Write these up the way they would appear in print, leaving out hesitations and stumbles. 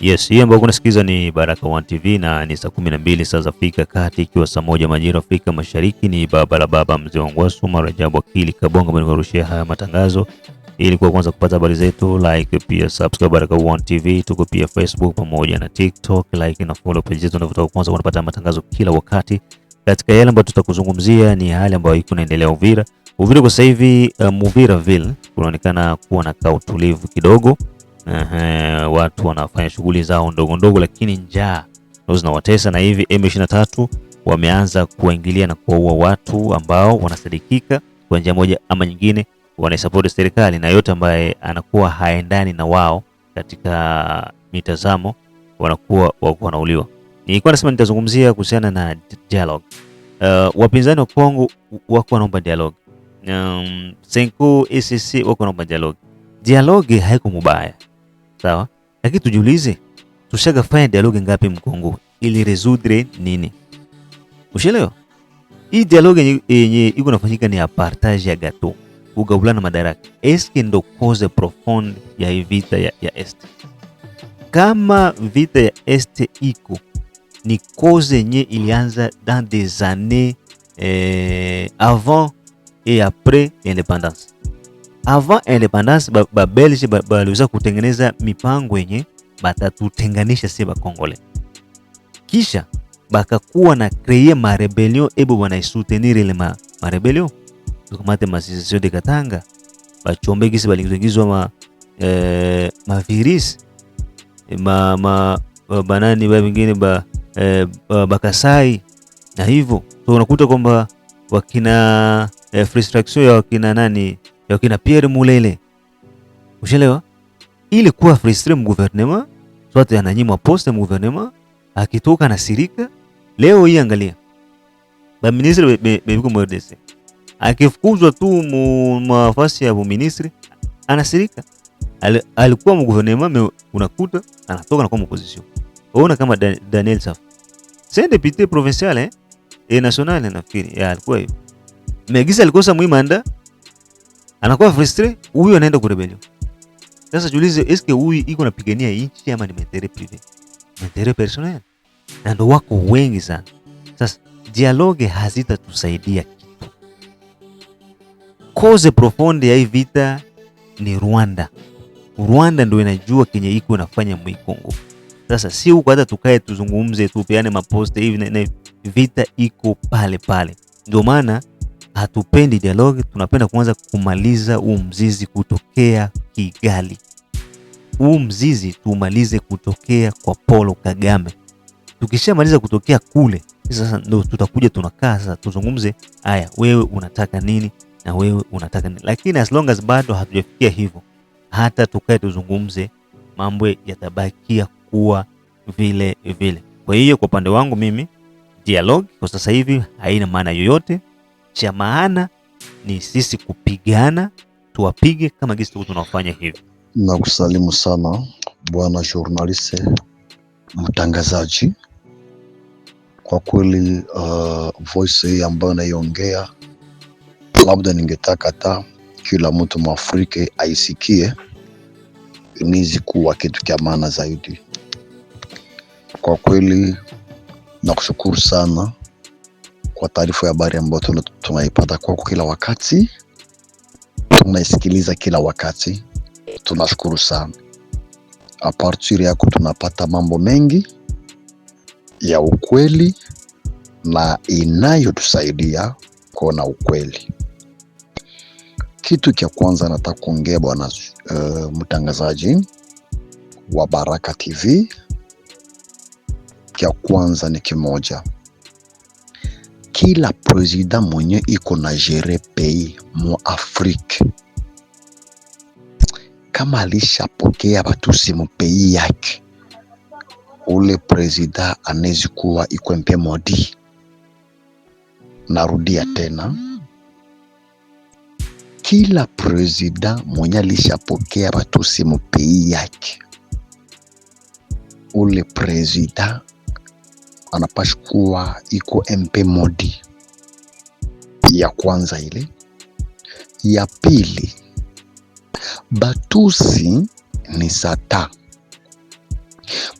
Yes, hii ambayo unasikiza ni Baraka1 TV na ni saa 12 saa za Afrika Kati, ikiwa saa 1 majira Afrika Mashariki. Ni baba mzee wangu Wasuma Rajabu Akili Kabonga mnarushia haya matangazo. Ili kwa kwanza kupata habari zetu, like pia subscribe Baraka1 TV. Tuko pia Facebook pamoja na TikTok, like na follow page zetu, ndio kwanza unapata matangazo kila wakati. Katika yale ambayo tutakuzungumzia ni hali ambayo iko inaendelea Uvira. Uvira kwa sasa hivi Uviraville kunaonekana kuwa na utulivu kidogo. Watu wanafanya shughuli zao ndogo ndogo, lakini njaa ndio zinawatesa, na hivi M23 wameanza kuingilia na kuua watu ambao wanasadikika kwa njia moja ama nyingine wanaisupport serikali, na yote ambaye anakuwa haendani na wao katika mitazamo wanakuwa wanauliwa. Nilikuwa nasema nitazungumzia kuhusiana na dialogue. Wapinzani wa Kongo wako wanaomba dialogue. Senko ECC wako wanaomba dialogue. Dialogue haiko mubaya, sawa, lakini tujiulize, tushagafanya dialogue ngapi mkongo ili résoudre nini? Ushelewa? Hii dialogue yenye iko nafanyika ni ya partage ya gato, kugabulana madaraka. Eske ndo cause profonde ya hii vita ya Est? Kama vita ya Est iko ni cause yenye ilianza dans des années avant et après l'indépendance. Avant independence ba Belge baliweza kutengeneza mipango yenye batatutenganisha sisi ba Kongole. Kisha bakakuwa na créer ma rebellion ebo wana soutenir ile ma rebellion. Tukamate masisio de Katanga, bachombe kisi balingizwa ma virus banani ba vingine bakasai, na hivyo so unakuta kwamba wakina frustration ya wakina nani ya kina Pierre Mulele, ushelewa, ili kuwa frustre mu gouvernement, sote ananyimwa poste mu gouvernement, akitoka na sirika. Leo hii angalia ba ministre bebiko mu RDC, akifukuzwa tu mu mafasi ya ministre anasirika. Alikuwa mu gouvernement, unakuta anatoka na kwa opposition. Unaona kama Daniel Saf, c'est député provincial et national, nafikiri ya alikuwa hivyo. Megisa alikosa muimanda, anakuwa frustré, huyu anaenda ku rebellion. Sasa jiulize, eske huyu iko napigania nchi ama ni intérêt privé, intérêt personnel? Na ndo wako wengi sana. Sasa dialogue hazitatusaidia kitu. Cause profonde ya hii vita ni Rwanda. Rwanda ndo inajua kenye iko nafanya mwikongo. Sasa si huko hata tukae tuzungumze tupeane maposte hivi na vita iko pale pale. Ndio maana hatupendi dialogue, tunapenda kuanza kumaliza huu mzizi kutokea Kigali. Huu mzizi tumalize kutokea kwa Paul Kagame. Tukishamaliza kutokea kule, sasa ndo tutakuja tunakaa sasa tuzungumze, haya wewe unataka nini na wewe unataka nini. Lakini as long as bado hatujafikia hivyo, hata tukae tuzungumze, mambo yatabakia kuwa vile vile. Kwa hiyo kwa upande wangu mimi, dialogue kwa sasa hivi haina maana yoyote. Cha maana ni sisi kupigana, tuwapige kama gisi tunafanya hivi. Nakusalimu sana bwana journaliste, mtangazaji. Kwa kweli voice hii ambayo naiongea, labda ningetaka hata kila mtu Mwafrika aisikie, nizi kuwa kitu cha maana zaidi. Kwa kweli nakushukuru sana kwa taarifa ya habari ambayo tunaipata kwa kila wakati, tunaisikiliza kila wakati. Tunashukuru sana. A partir yako tunapata mambo mengi ya ukweli na inayotusaidia kuona ukweli. Kitu cha kwanza nataka kuongea bwana mtangazaji wa Baraka TV, kia kwanza ni kimoja. Kila president mwenye iko na gérer pays mu Afrique, kama alishapokea batusi mu pays yake, ule president anezi kuwa iko mpe modi. Narudia tena, kila president mwenye alishapokea batusi mu pays yake, ule president anapaswa kuwa iko MP modi. Ya kwanza ile. Ya pili, batusi ni sata.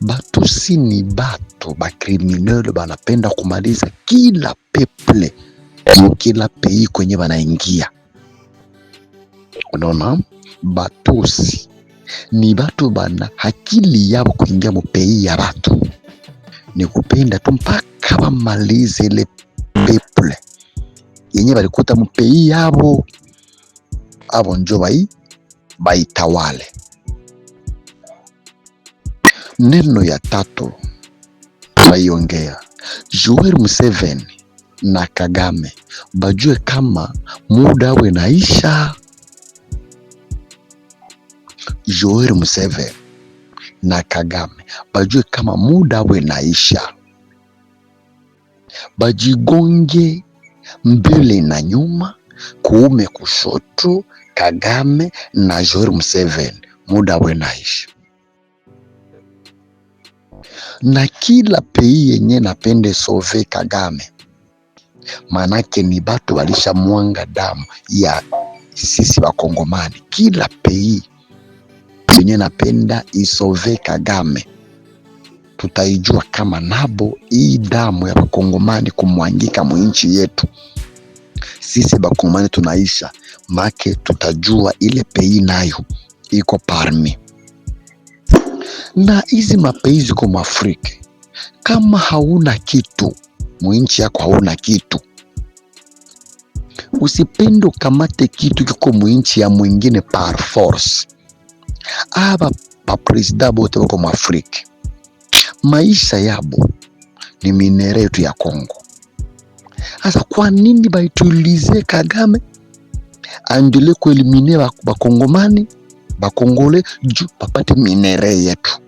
Batusi ni bato ba criminel banapenda kumaliza kila peple kila pays kwenye banaingia. Unaona, Batusi ni batu bana hakili yabo kuingia mu pays ya batu ni kupenda tu mpaka bamalize ile peple yenye balikuta mu pays yabo, abo njo baitawale. Neno ya tatu baiongea, Yoweri Museveni na Kagame bajue kama muda we naisha. Yoweri Museveni na Kagame bajue kama muda we naisha, bajigonge mbele na nyuma, kuume kushoto, Kagame na Yoweri Museveni, muda we naisha. Na kila pays yenye napende sove Kagame, manake ni batu walisha mwanga damu ya sisi Wakongomani. Kila pays yenye napenda isove Kagame, tutaijua kama nabo hii damu ya Wakongomani kumwangika mwinchi yetu, sisi Wakongomani tunaisha, make tutajua ile pays nayo iko parmi. Na hizi mapeis ziko Mwafrika, kama hauna kitu mwinchi yako, hauna kitu, usipendo kamate kitu kiko mwinchi ya mwingine par force. Aba pa presida bote wako Mwafrika, maisha yabo ni minere yetu ya Kongo. Asa kwa nini baitulize Kagame andele kuelimine Bakongomani Bakongole juu papate minere yetu?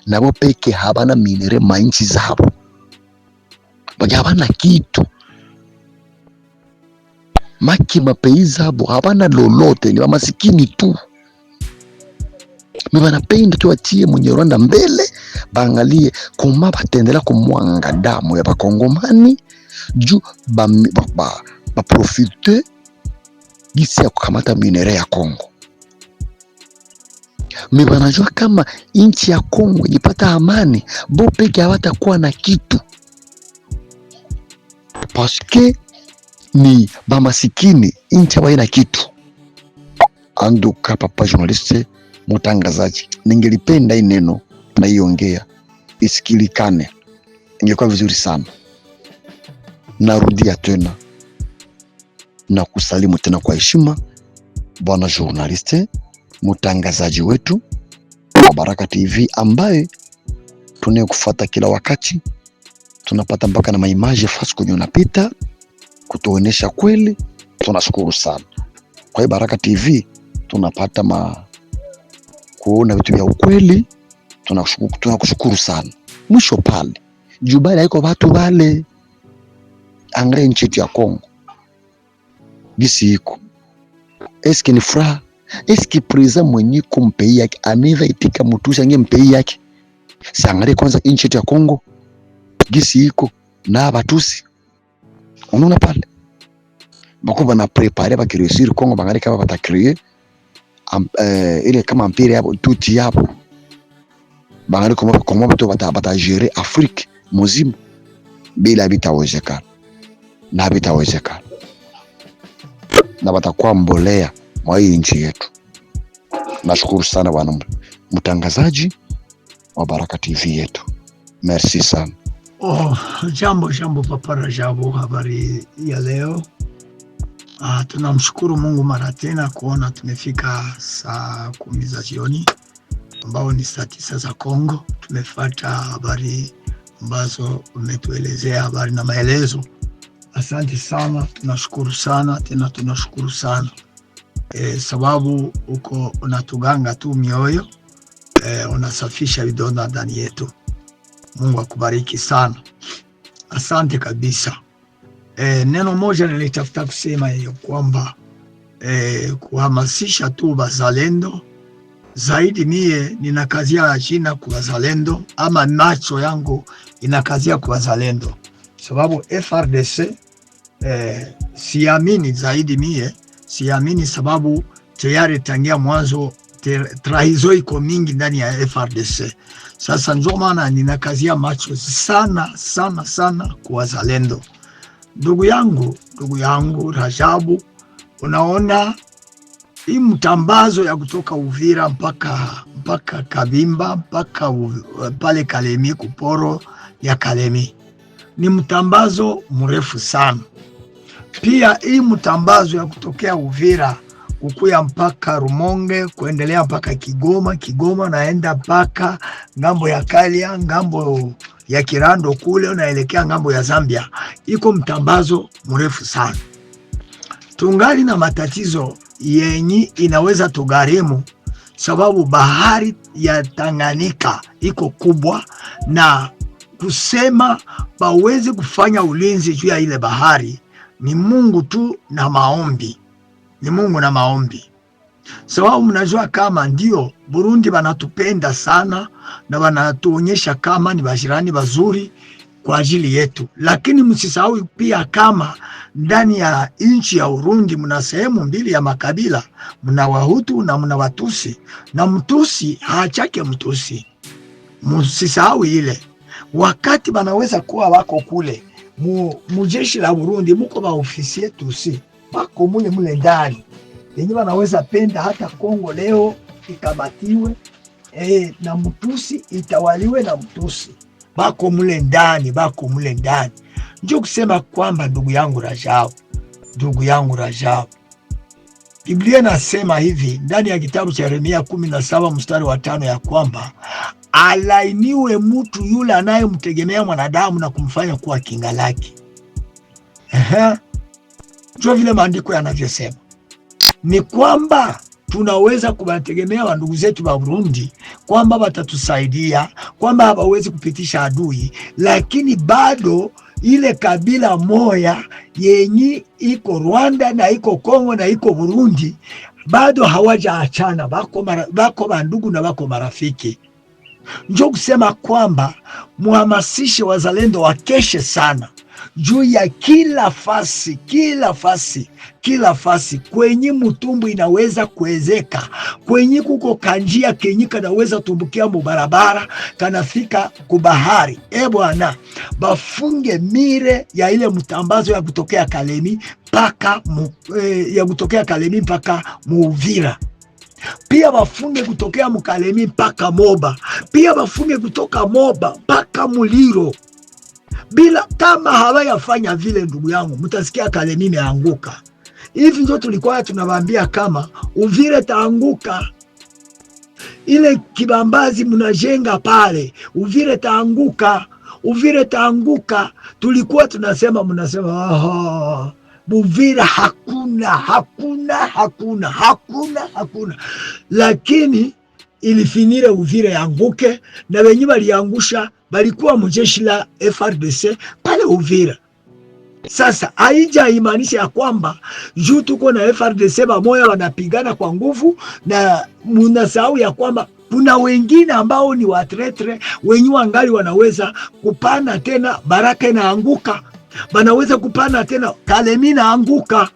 Nabo peke habana minere mainchi zabo, baja habana kitu, maki mapei zabo habana lolote, ni masikini tu. Mibanapenda tu watie mwenye Rwanda mbele, baangalie kuma batendela kumwanga damu ya Bakongomani juu ba profite gisi ya kukamata minere ya Kongo. Mibanajua kama inchi ya Kongo ipata amani, bo peke hawatakuwa na kitu, paske ni bamasikini, inchi hawaina kitu. Anduka papa journaliste, mutangazaji, ningelipenda hii neno na iongea isikilikane, ingekuwa vizuri sana. Narudia tena na kusalimu tena kwa heshima bwana journaliste, mutangazaji wetu wa Baraka TV, ambaye tunayekufuata kila wakati, tunapata mpaka na maimaje fasi kwenye unapita kutuonesha kweli. Tunashukuru sana kwa hii Baraka TV, tunapata kuona vitu vya ukweli. Tunakushukuru sana. Mwisho pale Jubali haiko watu wale, angalia nchi yetu ya Kongo gisi iko, eski ni furaha? Eski preza mwenye kumpei yake aneva itika mutusha nge mpei yake? Siangalie kwanza nchi yetu ya Kongo gisi iko na batusi. Unaona pale bako bana prepare bakiresiri Kongo, bangalie kama batakrie ile kama mpire yabo tuti yabo, bangalie kama bato batajere Afrika muzima. Bila bitawezekana, na bitawezekana, na batakuwa mbolea mwa hii nchi yetu. Nashukuru sana bwana mtangazaji wa Baraka TV yetu, merci sana. Jambo Papa Rajabu, habari ya leo? Tunamshukuru Mungu mara tena kuona tumefika saa 10 za jioni, ambao ni saa 9 za Kongo. Tumefuata habari ambazo umetuelezea, habari na maelezo. Asante sana, tunashukuru sana tena, tunashukuru sana sababu uko unatuganga tu mioyo, unasafisha vidonda ndani yetu. Mungu akubariki sana, asante kabisa. Neno moja nilitafuta kusema hiyo kwamba kuhamasisha tu bazalendo zaidi. Mie ninakazia jina kwa bazalendo, ama macho yangu inakazia kwa bazalendo, sababu FRDC siamini zaidi. Mie siamini sababu tayari tangia mwanzo trahizo iko mingi ndani ya FRDC. Sasa ndio maana ninakazia macho sana sana sana kwa wazalendo. Ndugu yangu Rajabu, unaona hii mtambazo ya kutoka Uvira mpaka Kabimba mpaka pale Kalemi, kuporo ya Kalemi ni mtambazo mrefu sana. Pia hii mtambazo ya kutokea Uvira kukuya mpaka Rumonge kuendelea mpaka Kigoma naenda mpaka ngambo ya Kalia, ngambo ya Kirando kule unaelekea ngambo ya Zambia, iko mtambazo mrefu sana. Tungali na matatizo yenye inaweza tugharimu, sababu bahari ya Tanganyika iko kubwa, na kusema baweze kufanya ulinzi juu ya ile bahari ni Mungu tu na maombi, ni Mungu na maombi. Sababu mnajua kama ndio Burundi banatupenda sana na banatuonyesha kama ni bashirani bazuri kwa ajili yetu, lakini msisahau pia kama ndani ya nchi ya Burundi mna sehemu mbili ya makabila, mna Wahutu na mna Watusi, na Mtusi haachake Mtusi. Msisahau ile wakati banaweza kuwa wako kule mujeshi la Burundi, muko maofisi Tusi bako mule ndani yenye wanaweza penda hata Kongo leo ikamatiwe na Mtusi itawaliwe na Mtusi, bako mule ndani. Ndio kusema kwamba ndugu yangu Rajabu, Biblia nasema hivi ndani ya kitabu cha Yeremia 17 mstari wa 5 ya kwamba alainiwe mtu yule anayemtegemea mwanadamu na kumfanya kuwa kinga lake. Ndio vile maandiko yanavyosema, ni kwamba tunaweza kuwategemea wa ndugu zetu wa Burundi kwamba watatusaidia, kwamba hawawezi kupitisha adui, lakini bado ile kabila moya yenye iko Rwanda na iko Kongo na iko Burundi bado hawajaachana, bako bandugu na bako marafiki. Njoo kusema kwamba muhamasishe wazalendo wakeshe sana juu ya kila fasi kwenye mutumbu inaweza kuezeka, kwenye kuko kanjia kenye kanaweza tumbukia mubarabara kanafika kubahari. Bwana, bafunge mire ya ile mtambazo ya kutokea Kalemi mpaka Uvira. Pia bafunge kutokea Kalemi mpaka Moba. Pia bafunge kutoka Moba mpaka Muliro. Bila kama hawayafanya vile, ndugu yangu, mtasikia Kalemi imeanguka. Hivi ndio tulikuwa tunawaambia kama Uvira taanguka. Ile kibambazi mnajenga pale, Uvira taanguka. Tulikuwa tunasema, mnasema Uvira hakuna. Lakini ilifinire Uvira yanguke, na wenye waliangusha balikuwa mjeshi la FRDC pale Uvira. Sasa haija imaanisha ya kwamba juu tuko na FRDC bamoya wanapigana kwa nguvu, na munasahau ya kwamba kuna wengine ambao ni watretre wenye wangali wanaweza kupana tena, Baraka inaanguka, wanaweza kupana tena, Kalemi inaanguka.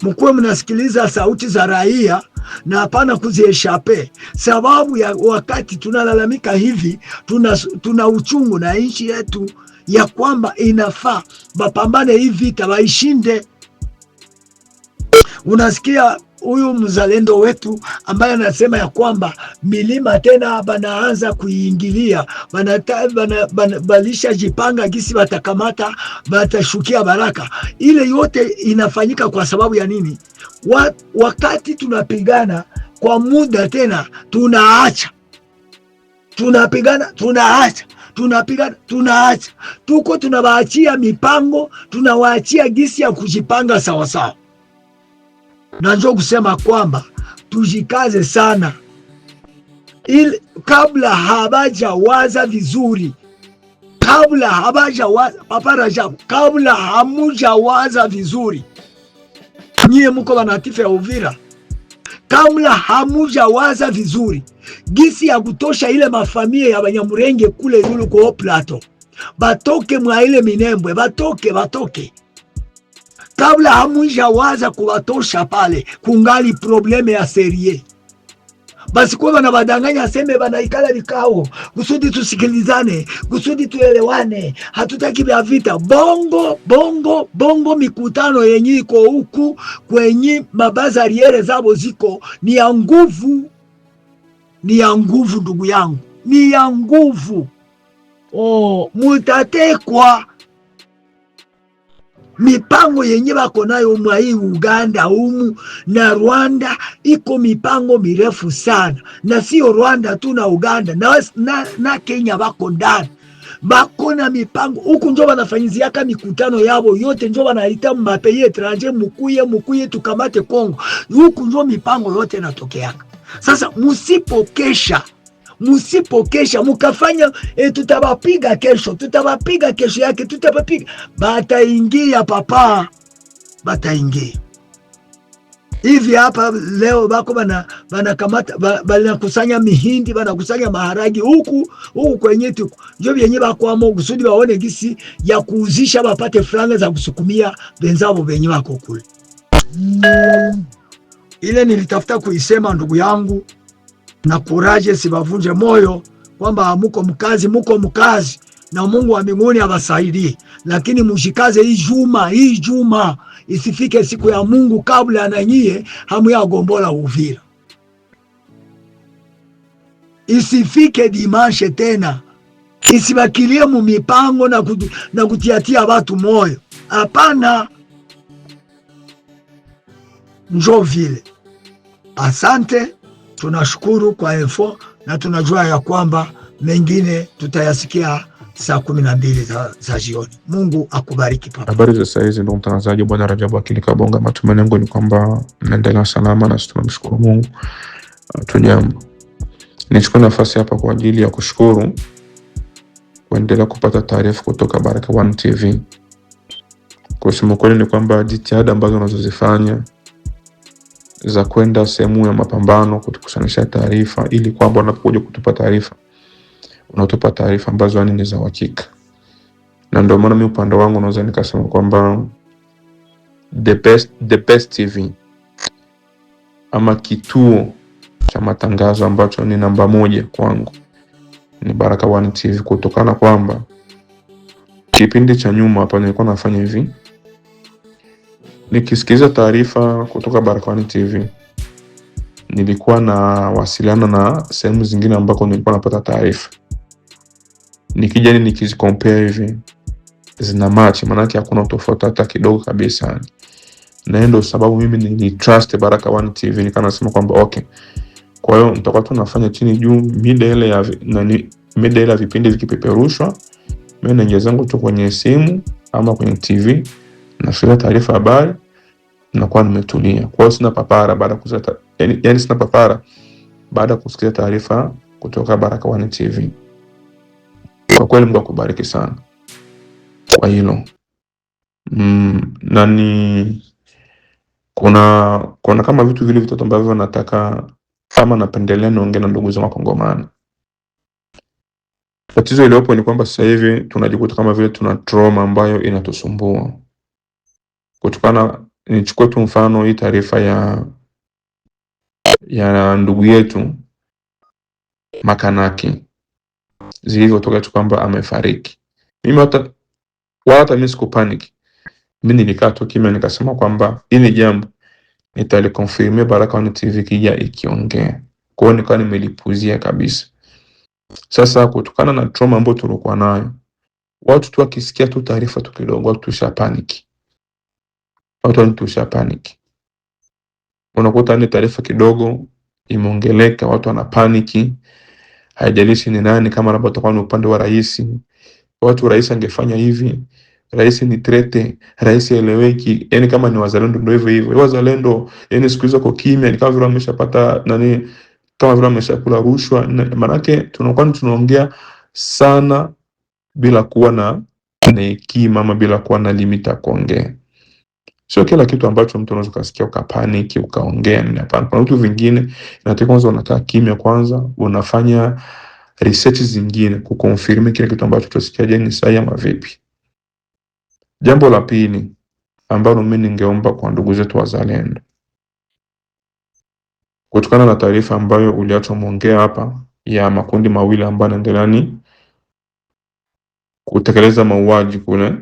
Mkuwe mnasikiliza sauti za raia na hapana kuzieshape, sababu ya wakati tunalalamika hivi, tuna uchungu na nchi yetu ya kwamba inafaa bapambane hii vita waishinde. Unasikia huyu mzalendo wetu ambaye anasema ya kwamba milima tena banaanza kuiingilia, balisha jipanga gisi batakamata, batashukia Baraka. Ile yote inafanyika kwa sababu ya nini? Wakati tunapigana kwa muda tena tunaacha, tunapigana tunaacha, tuko tunawaachia mipango, tunawaachia gisi ya kujipanga sawasawa. Na njoo kusema kwamba tujikaze sana, ili kabla habajawaza vizuri, Papa Rajabu, kabla hamujawaza vizuri, nyie muko banatife ya Uvira, kabla hamujawaza vizuri gisi ya kutosha ile mafamilia ya Banyamurenge kule yulu kwa plateau batoke mwa ile Minembwe, batoke kabla hamujawaza kuwatosha pale, kungali probleme ya serie. Basi kwa bana badanganya aseme bana ikala vikao kusudi tusikilizane, kusudi tuelewane, hatutaki vya vita. Bongo bongo bongo, mikutano yenye iko huku kwenye mabazariere zabo ziko ni ya nguvu, ni ya nguvu ndugu yangu, ni ya nguvu. Oh, mutatekwa. Mipango yenye bako nayo mwa hii Uganda humu na Rwanda iko mipango mirefu sana, na sio Rwanda tu na Uganda na Kenya bako ndani, bako na mipango huku. Njo banafanyiziaka mikutano yabo yote, njo banaita mapeyi etranger, mukuye tukamate Kongo. Huku njo mipango yote natokeaka. Sasa musipokesha mukafanya tutabapiga kesho yake tutabapiga, bataingia papa, bataingia hivi hapa. Leo bako banakamata banakusanya mihindi, banakusanya maharagi huku kwenye tuku, njo vyenye bakwamo kusudi baone gisi ya kuuzisha, bapate franga za kusukumia benzabo benye bako kule. Ile nilitafuta kuisema ndugu yangu, na kuraje, sibavunje moyo kwamba muko mkazi na Mungu wa mbinguni awasaidie, lakini mushikaze hii juma isifike siku ya Mungu kabla na nyie hamuyagombola Uvira, isifike dimanche tena, isibakilie mu mipango na kutiatia watu moyo. Hapana, njo vile. Asante. Tunashukuru kwa info na tunajua ya kwamba mengine tutayasikia saa 12 za jioni. Mungu akubariki papa. Habari za saizi ndugu mtangazaji, Bwana Rajabu Akili Kabonga. Matumaini yangu ni kwamba mnaendelea salama na tunamshukuru Mungu. Tujambo. Nichukue nafasi hapa kwa ajili ya kushukuru kuendelea kupata taarifa kutoka Baraka1 TV. Kusema kweli ni kwamba jitihada ambazo unazozifanya za kwenda sehemu ya mapambano kutukusanisha taarifa, ili kwamba unapokuja kutupa taarifa unatupa taarifa ambazo ni za uhakika. Na ndio maana mimi upande wangu naweza nikasema kwamba the best TV ama kituo cha matangazo ambacho ni namba 1 kwangu ni Baraka1 TV, kutokana kwamba kipindi cha nyuma hapa nilikuwa nafanya hivi, nikisikiza taarifa kutoka Baraka1 TV nilikuwa na wasiliana na sehemu zingine ambako nilikuwa napata taarifa, nikija nikizicompare hivi zina match, maana yake hakuna tofauti hata kidogo kabisa. Na ndio sababu mimi nilitrust Baraka1 TV, nikanasema kwamba okay, kwa hiyo nitakuwa tunafanya chini juu, mida ile ya vipindi vikipeperushwa, mimi naingia zangu tu kwenye simu ama kwenye TV, nafikia taarifa habari na kwa nimetulia. Kwa hiyo sina papara baada kusikia, yani sina papara baada kusikia taarifa kutoka Baraka1 TV. Kwa kweli Mungu akubariki sana kwa hilo. Nani kuna kama vitu vile vitatu ambavyo nataka kama napendelea niongee na ndugu zangu Kongomani. Tatizo iliyopo ni kwamba sasa hivi tunajikuta kama vile tuna trauma ambayo inatusumbua. Kutokana, nichukue tu mfano hii taarifa ya ndugu yetu Makanaki zilivyotoka tu kwamba amefariki. Mimi hata mimi sikupanic. Mimi nilikaa tu kimya, nikasema kwamba hili jambo nitalikonfirmia Baraka1 TV kija ikiongea. Kwa hiyo nikawa nimelipuzia kabisa. Sasa kutokana na trauma ambayo tulikuwa nayo, watu tu wakisikia tu taarifa tu kidogo watu tusha panic. Unakuta ni taarifa kidogo imeongeleka, watu wana paniki. Haijalishi ni nani, kama labda tutakuwa ni upande wa rais, watu rais angefanya hivi, rais ni trete, rais eleweki. Yani kama ni wazalendo ndio hivyo wazalendo, yani siku hizo kwa kimya, ni kama vile wameshapata nani, kama vile wameshakula rushwa. Maana yake tunaongea sana bila kuwa na hekima ama bila kuwa na limit ya kuongea. Sio kila kitu ambacho mtu unaweza kusikia ukapaniki ukaongea. Hapana, kuna vitu vingine inataka kwanza unakaa kimya kwanza, unafanya research zingine kuconfirm kile kitu ambacho tunasikia, je, ni sahihi ama vipi. Jambo la pili ambalo mimi ningeomba kwa ndugu zetu wazalendo, kutokana na taarifa ambayo uliacha muongea hapa ya makundi mawili ambayo yanaendelea kutekeleza mauaji kule,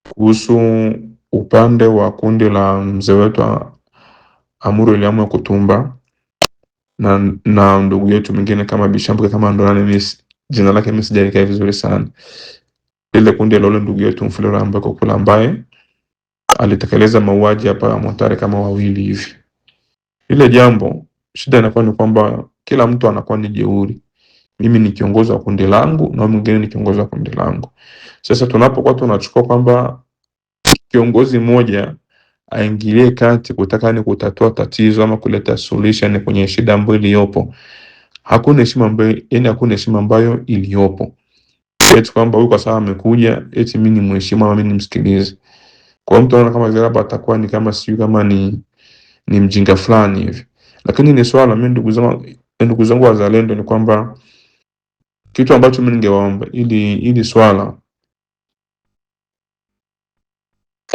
kuhusu upande wa kundi la mzee wetu Amuru Eliamu Kutumba na ndugu yetu mwingine kama Bishambuke kama Ndolane, jina lake mimi sijaelewa vizuri sana. Ile kundi la ndugu yetu Mfulero ambaye alitekeleza mauaji hapa Montare kama wawili hivi. Ile jambo shida inakuwa ni kwamba kila mtu anakuwa ni jeuri. Mimi ni kiongozi wa kundi langu na mwingine ni kiongozi wa kundi langu. Sasa tunapokuwa tunachukua kwamba kiongozi mmoja aingilie kati kutaka kutatua tatizo ama kuleta solution kwenye shida ambayo iliyopo, hakuna heshima ambayo iliyopo. Eti kwamba huyu kwa sababu amekuja eti mimi ni mheshimu ama mimi nimsikilize. Kwa mtu anaona kama vile atakuwa ni kama sio kama ni mjinga fulani hivi. Lakini ni swala, mimi ndugu zangu wazalendo, ni kwamba kitu ambacho mimi ningewaomba ili swala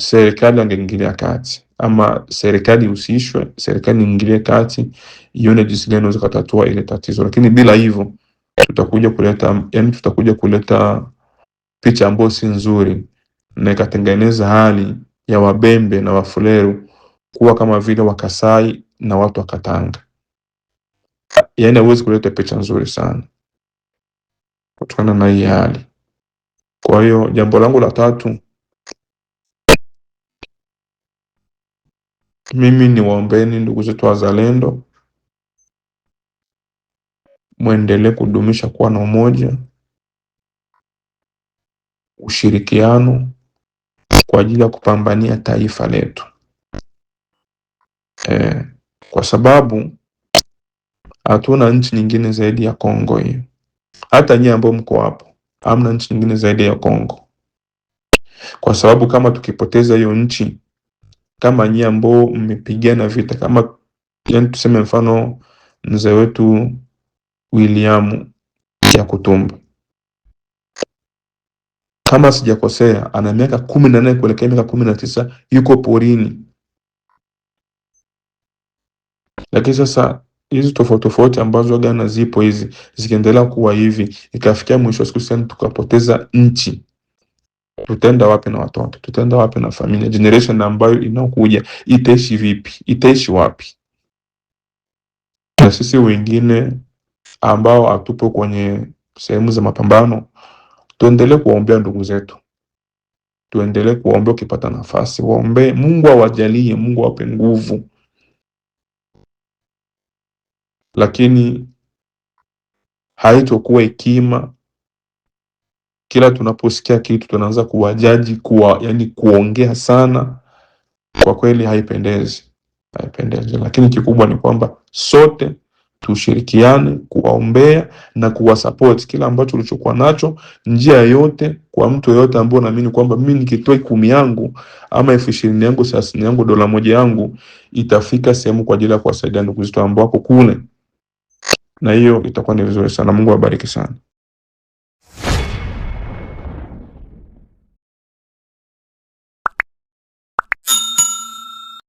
serikali angeingilia kati, ama serikali ihusishwe, serikali iingilie kati ione jinsi gani inaweza kutatua ile tatizo. Lakini bila hivyo tutakuja kuleta picha ambayo si nzuri na ikatengeneza hali ya Wabembe na Wafuleru kuwa kama vile Wakasai na watu wa Katanga. Yaani hauwezi kuleta picha nzuri sana kutokana na hii hali. Kwa hiyo jambo langu la tatu, mimi ni waombeni ndugu zetu wazalendo, muendelee kudumisha kuwa na umoja, ushirikiano kwa ajili ya kupambania taifa letu. Kwa sababu hatuna nchi nyingine zaidi ya Kongo hii. Hata nyinyi ambao mko hapo, hamna nchi nyingine zaidi ya Kongo. Kwa sababu kama tukipoteza hiyo nchi, kama nyinyi ambao mmepigana vita, kama yani tuseme mfano mzee wetu William Kutumba, kama sijakosea ana miaka 18 kuelekea miaka 19 yuko porini. Lakini sasa hizi tofauti ambazo gana zipo hizi zikiendelea kuwa hivi, ikafikia mwisho siku sana tukapoteza nchi, tutaenda wapi na watoto? Tutaenda wapi na familia? Generation ambayo inakuja itaishi vipi? Itaishi wapi? Na sisi wengine ambao hatupo kwenye sehemu za mapambano, tuendelee kuombea ndugu zetu. Tuendelee kuombea, ukipata nafasi waombe, Mungu awajalie, Mungu awape nguvu. Lakini haitokuwa hekima kila tunaposikia kitu tunaanza kuwajaji, yani kuongea sana. Kwa kweli haipendezi. Lakini kikubwa ni kwamba sote tushirikiane kuwaombea na kuwasupport kila ambacho ulichokuwa nacho, njia yote, kwa mtu yote ambaye naamini kwamba mimi nikitoa 10 yangu ama 20 yangu, 30 yangu, dola moja yangu itafika sehemu kwa ajili ya kuwasaidia ndugu zetu ambao wako kule, na hiyo itakuwa ni vizuri sana. Mungu awabariki sana.